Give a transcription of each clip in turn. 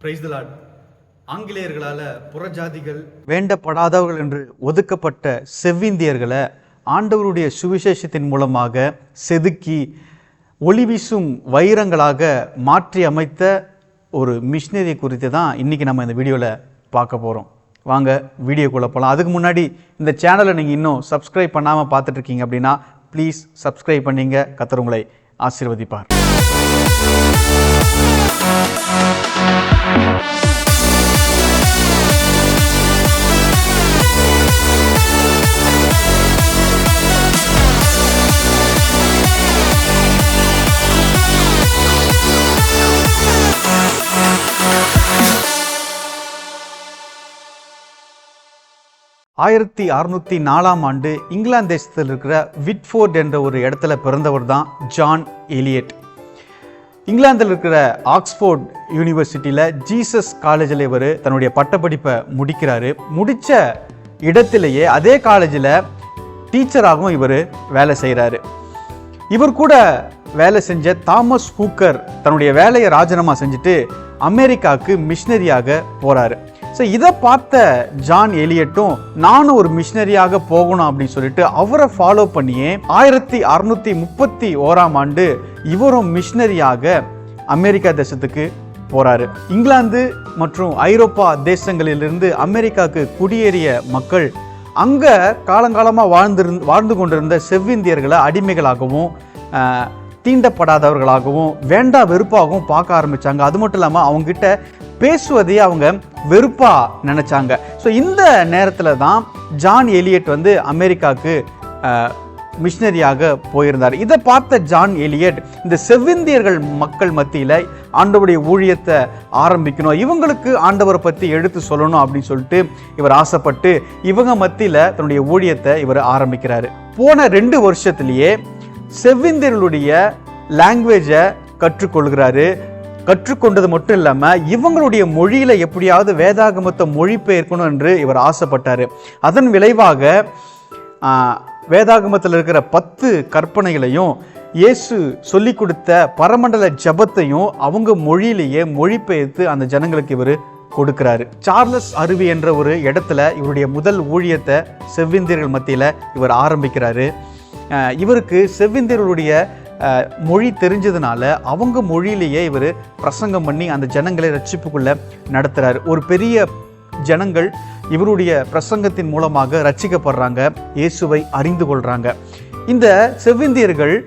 Praise the Lord. ஆங்கிலேயர்களால் புறஜாதிகள் வேண்டப்படாதவர்கள் என்று ஒதுக்கப்பட்ட செவ்விந்தியர்களை ஆண்டவருடைய சுவிசேஷத்தின் மூலமாக செதுக்கி ஒளி வீசும் வைரங்களாக மாற்றி அமைத்த ஒரு மிஷினரி குறித்து தான் இன்றைக்கி நம்ம இந்த வீடியோவில் பார்க்க போகிறோம். வாங்க வீடியோக்குள்ளே போகலாம். அதுக்கு முன்னாடி இந்த சேனலை நீங்கள் இன்னும் சப்ஸ்கிரைப் பண்ணாமல் பார்த்துட்ருக்கீங்க அப்படின்னா ப்ளீஸ் சப்ஸ்கிரைப் பண்ணிங்க. கர்த்தர் உங்களை ஆசீர்வதிப்பார். ஆயிரத்தி 604 இங்கிலாந்து தேசத்தில் இருக்கிற விட்ஃபோர்ட் என்ற ஒரு இடத்துல பிறந்தவர் தான் ஜான் எலியட். இங்கிலாந்தில் இருக்கிற ஆக்ஸ்போர்ட் யூனிவர்சிட்டியில் ஜீசஸ் காலேஜில் இவர் தன்னுடைய பட்டப்படிப்பை முடிக்கிறாரு. முடித்த இடத்திலேயே அதே காலேஜில் டீச்சராகவும் இவர் வேலை செய்கிறாரு. இவர் கூட வேலை செஞ்ச தாமஸ் ஹூக்கர் தன்னுடைய வேலையை ராஜினாமா செஞ்சுட்டு அமெரிக்காவுக்கு மிஷினரியாக போகிறாரு. ஸோ இதை பார்த்த ஜான் எலியட்டும் நானும் ஒரு மிஷினரியாக போகணும் அப்படின்னு சொல்லிட்டு அவரை ஃபாலோ பண்ணியே 1631 இவரும் மிஷினரியாக அமெரிக்கா தேசத்துக்கு போறாரு. இங்கிலாந்து மற்றும் ஐரோப்பா தேசங்களிலிருந்து அமெரிக்காவுக்கு குடியேறிய மக்கள் அங்க காலங்காலமாக வாழ்ந்து கொண்டிருந்த செவ்விந்தியர்களை அடிமைகளாகவும் தீண்டப்படாதவர்களாகவும் வேண்டா வெறுப்பாகவும் பார்க்க ஆரம்பிச்சாங்க. அது மட்டும் இல்லாமல் அவங்ககிட்ட பேசுவதையே அவங்க வெறுப்பா நினைச்சாங்க. ஸோ இந்த நேரத்தில் தான் ஜான் எலியட் அமெரிக்காவுக்கு மிஷினரியாக போயிருந்தார். இதை பார்த்த ஜான் எலியட் இந்த செவ்விந்தியர்கள் மக்கள் மத்தியில் ஆண்டவருடைய ஊழியத்தை ஆரம்பிக்கணும், இவங்களுக்கு ஆண்டவரை பற்றி எடுத்து சொல்லணும் அப்படின்னு சொல்லிட்டு இவர் ஆசைப்பட்டு இவங்க மத்தியில் தன்னுடைய ஊழியத்தை இவர் ஆரம்பிக்கிறாரு. போன 2 வருஷத்திலேயே செவ்விந்தியர்களுடைய லாங்குவேஜை கற்றுக்கொள்கிறாரு. கற்றுக்கொண்டது மட்டும் இல்லாமல் இவங்களுடைய மொழியில எப்படியாவது வேதாகமத்தை மொழிபெயர்க்கணும் என்று இவர் ஆசைப்பட்டார். அதன் விளைவாக வேதாகமத்தில் இருக்கிற 10 கற்பனைகளையும் இயேசு சொல்லி கொடுத்த பரமண்டல ஜபத்தையும் அவங்க மொழியிலேயே மொழிபெயர்த்து அந்த ஜனங்களுக்கு இவர் கொடுக்கிறாரு. சார்லஸ் அருவி என்ற ஒரு இடத்துல இவருடைய முதல் ஊழியத்தை செவ்விந்தியர்கள் மத்தியில் இவர் ஆரம்பிக்கிறாரு. இவருக்கு செவ்விந்தியர்களுடைய மொழி தெரிஞ்சதுனால அவங்க மொழியிலேயே இவர் பிரசங்கம் பண்ணி அந்த ஜனங்களை ரட்சிப்புக்குள்ள நடத்துறாரு. ஒரு பெரிய ஜனங்கள் இவருடைய பிரசங்கத்தின் மூலமாக ரட்சிக்கப்படுறாங்க, இயேசுவை அறிந்து கொள்றாங்க. இந்த செவ்விந்தியர்கள்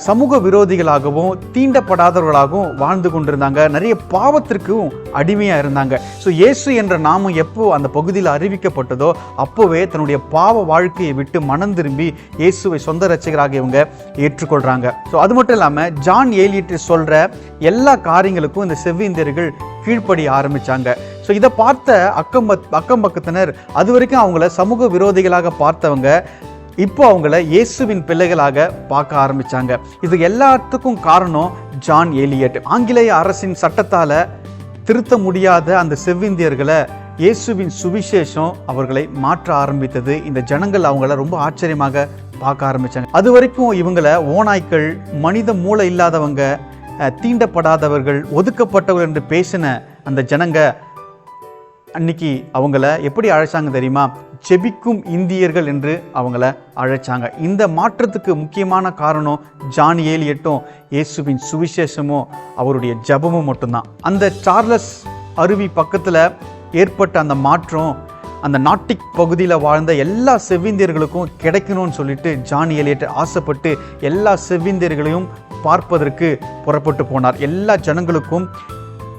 சமூக விரோதிகளாகவும் தீண்டப்படாதவர்களாகவும் வாழ்ந்து கொண்டிருந்தாங்க. நிறைய பாவத்திற்கும் அடிமையாக இருந்தாங்க. ஸோ இயேசு என்ற நாமம் எப்போ அந்த பகுதியில் அறிவிக்கப்பட்டதோ அப்போவே தன்னுடைய பாவ வாழ்க்கையை விட்டு மனம் திரும்பி இயேசுவை சொந்த ரட்சகராக இவங்க ஏற்றுக்கொள்கிறாங்க. ஸோ அது மட்டும் இல்லாமல் ஜான் எலியட் சொல்கிற எல்லா காரியங்களுக்கும் இந்த செவ்விந்தியர்கள் கீழ்ப்படிய ஆரம்பித்தாங்க. ஸோ இதை பார்த்த அக்கம் பக்கத்தினர் அது வரைக்கும் அவங்கள சமூக விரோதிகளாக பார்த்தவங்க இப்போ அவங்கள இயேசுவின் பிள்ளைகளாக பார்க்க ஆரம்பிச்சாங்க. இது எல்லாத்துக்கும் காரணம் ஜான் எலியட். ஆங்கிலேய அரசின் சட்டத்தால் திருத்த முடியாத அந்த செவ்விந்தியர்களை இயேசுவின் சுவிசேஷம் அவர்களை மாற்ற ஆரம்பித்தது. இந்த ஜனங்கள் அவங்கள ரொம்ப ஆச்சரியமாக பார்க்க ஆரம்பிச்சாங்க. அது வரைக்கும் இவங்களை ஓநாய்க்கள், மனித மூளை இல்லாதவங்க, தீண்டப்படாதவர்கள், ஒதுக்கப்பட்டவர்கள் என்று பேசின அந்த ஜனங்க அன்னைக்கு அவங்கள எப்படி அழைச்சாங்க தெரியுமா? செபிக்கும் இந்தியர்கள் என்று அவங்கள அழைச்சாங்க. இந்த மாற்றத்துக்கு முக்கியமான காரணம் ஜான் எலியட்டும் இயேசுவின் சுவிசேஷமும் அவருடைய ஜபமும் மட்டும்தான். அந்த சார்லஸ் அருவி பக்கத்தில் ஏற்பட்ட அந்த மாற்றம் அந்த நாட்டிக் பகுதியில் வாழ்ந்த எல்லா செவ்விந்தியர்களுக்கும் கிடைக்கணும்னு சொல்லிட்டு ஜான் எலியட் ஆசைப்பட்டு எல்லா செவ்விந்தியர்களையும் பார்ப்பதற்கு புறப்பட்டு போனார். எல்லா ஜனங்களுக்கும்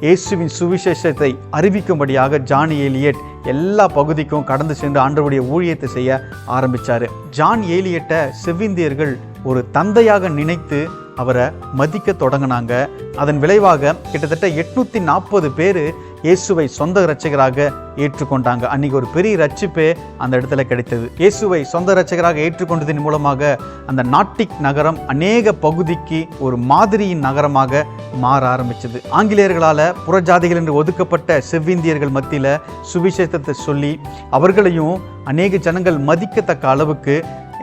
இயேசுவின் சுவிசேஷத்தை அறிவிக்கும்படியாக ஜான் எலியட் எல்லா பகுதிக்கும் கடந்து சென்று ஆண்டவருடைய ஊழியத்தை செய்ய ஆரம்பித்தார். ஜான் எலியட்டை செவ்விந்தியர்கள் ஒரு தந்தையாக நினைத்து அவரை மதிக்க தொடங்கினாங்க. அதன் விளைவாக கிட்டத்தட்ட 840 பேர் இயேசுவை சொந்த இரட்சகராக ஏற்றுக்கொண்டாங்க. அன்னைக்கு ஒரு பெரிய ரட்சிப்பே அந்த இடத்துல கிடைத்தது. இயேசுவை சொந்த இரட்சகராக ஏற்றுக்கொண்டதன் மூலமாக அந்த நாட்டிக் நகரம் அநேக பகுதிக்கு ஒரு மாதிரியின் நகரமாக மாற ஆரம்பிச்சது. ஆங்கிலேயர்களால் புறஜாதிகள் என்று ஒதுக்கப்பட்ட செவ்விந்தியர்கள் மத்தியில் சுவிசேஷத்தை சொல்லி அவர்களையும் அநேக ஜனங்கள் மதிக்கத்தக்க அளவுக்கு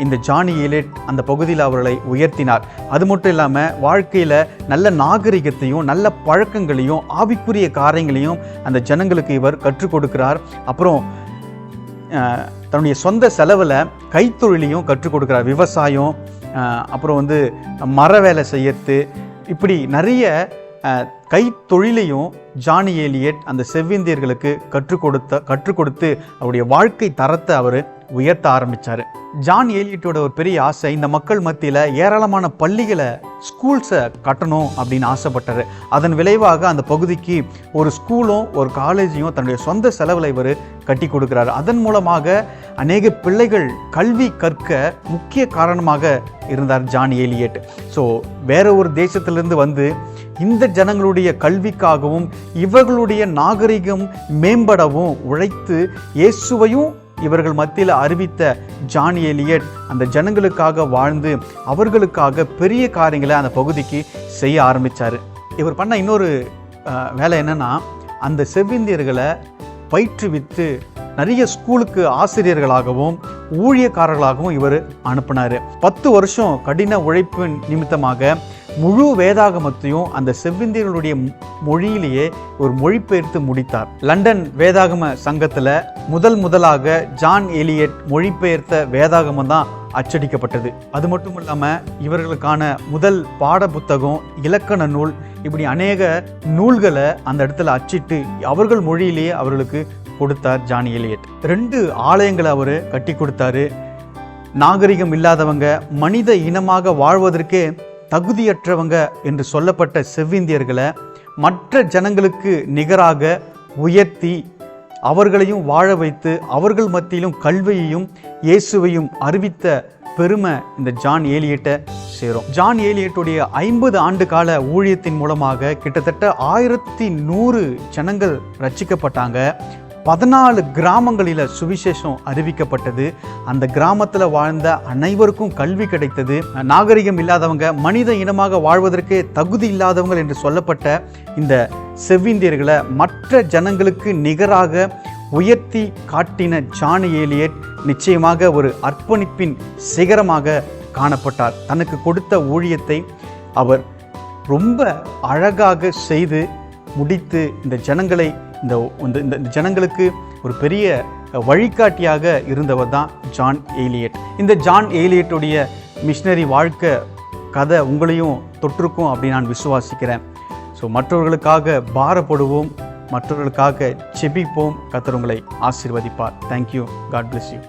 இந்த ஜான் ஏலியட் அந்த பகுதியில் அவர்களை உயர்த்தினார். அது மட்டும் இல்லாமல் வாழ்க்கையில் நல்ல நாகரிகத்தையும் நல்ல பழக்கங்களையும் ஆவிக்குரிய காரியங்களையும் அந்த ஜனங்களுக்கு இவர் கற்றுக் கொடுக்கிறார். அப்புறம் தன்னுடைய சொந்த செலவில் கைத்தொழிலையும் கற்றுக் கொடுக்கிறார். விவசாயம், அப்புறம் மர வேலை செய்யறது, இப்படி நிறைய கைத்தொழிலையும் ஜான் ஏலியட் அந்த செவ்விந்தியர்களுக்கு கற்றுக் கொடுத்து அவருடைய வாழ்க்கை தரத்தை அவர் உயர்த்த ஆரம்பித்தார். ஜான் ஏலியட்டோட ஒரு பெரிய ஆசை இந்த மக்கள் மத்தியில் ஏராளமான பள்ளிகளை, ஸ்கூல்ஸை கட்டணும் அப்படின்னு ஆசைப்பட்டார். அதன் விளைவாக அந்த பகுதிக்கு ஒரு ஸ்கூலும் ஒரு காலேஜையும் தன்னுடைய சொந்த செலவில் இவர் கட்டி கொடுக்குறாரு. அதன் மூலமாக அநேக பிள்ளைகள் கல்வி கற்க முக்கிய காரணமாக இருந்தார் ஜான் ஏலியட். ஸோ வேற ஒரு தேசத்திலிருந்து இந்த ஜனங்களுடைய கல்விக்காகவும் இவர்களுடைய நாகரிகம் மேம்படவும் உழைத்து இயேசுவையும் இவர்கள் மத்தியில் அறிவித்த ஜான் ஏலியட் அந்த ஜனங்களுக்காக வாழ்ந்து அவர்களுக்காக பெரிய காரியங்களை அந்த பகுதிக்கு செய்ய ஆரம்பித்தார். இவர் பண்ண இன்னொரு வேலை என்னன்னா, அந்த செவ்விந்தியர்களை பயிற்றுவித்து நிறைய ஸ்கூலுக்கு ஆசிரியர்களாகவும் ஊழியக்காரர்களாகவும் இவர் அனுப்பினார். 10 வருஷம் கடின உழைப்பு நிமித்தமாக முழு வேதாகமத்தையும் அந்த செவ்விந்தியர்களுடைய மொழியிலேயே ஒரு மொழிபெயர்த்து முடித்தார். லண்டன் வேதாகம சங்கத்தில் முதலாக ஜான் ஏலியட் மொழிபெயர்த்த வேதாகமம் தான் அச்சடிக்கப்பட்டது. அது மட்டும் இல்லாமல் இவர்களுக்கான முதல் பாட புத்தகம், இலக்கண நூல், இப்படி அநேக நூல்களை அந்த இடத்துல அச்சிட்டு அவர்கள் மொழியிலேயே அவர்களுக்கு கொடுத்தார் ஜான் ஏலியட். 2 ஆலயங்களை அவர் கட்டி கொடுத்தாரு. நாகரிகம் இல்லாதவங்க, மனித இனமாக வாழ்வதற்கே தகுதியற்றவங்க என்று சொல்லப்பட்ட செவ்விந்தியர்களை மற்ற ஜனங்களுக்கு நிகராக உயர்த்தி அவர்களையும் வாழ வைத்து அவர்கள் மத்தியிலும் கல்வியையும் இயேசுவையும் அறிவித்த பெருமை இந்த ஜான் ஏலியட்டை சேரும். ஜான் ஏலியட்டுடைய 50 ஆண்டு கால ஊழியத்தின் மூலமாக கிட்டத்தட்ட 1100 ஜனங்கள் ரட்சிக்கப்பட்டாங்க. 14 கிராமங்களில் சுவிசேஷம் அறிவிக்கப்பட்டது. அந்த கிராமத்தில் வாழ்ந்த அனைவருக்கும் கல்வி கிடைத்தது. நாகரிகம் இல்லாதவங்க, மனித இனமாக வாழ்வதற்கு தகுதி இல்லாதவங்க என்று சொல்லப்பட்ட இந்த செவ்விந்தியர்களை மற்ற ஜனங்களுக்கு நிகராக உயர்த்தி காட்டின ஜான் ஏலியட் நிச்சயமாக ஒரு அர்ப்பணிப்பின் சிகரமாக காணப்பட்டார். தனக்கு கொடுத்த ஊழியத்தை அவர் ரொம்ப அழகாக செய்து முடித்து இந்த ஜனங்களை இந்த ஜனங்களுக்கு ஒரு பெரிய வழிகாட்டியாக இருந்தவர் தான் ஜான் ஏலியட். இந்த ஜான் ஏலியட்டுடைய மிஷனரி வாழ்க்கை கதை உங்களையும் தொற்றுக்கும் அப்படின்னு நான் விசுவாசிக்கிறேன். ஸோ மற்றவர்களுக்காக பாரப்படுவோம், மற்றவர்களுக்காக செபிப்போம். கர்த்தர் உங்களை ஆசீர்வதிப்பார். தேங்க்யூ. God bless you.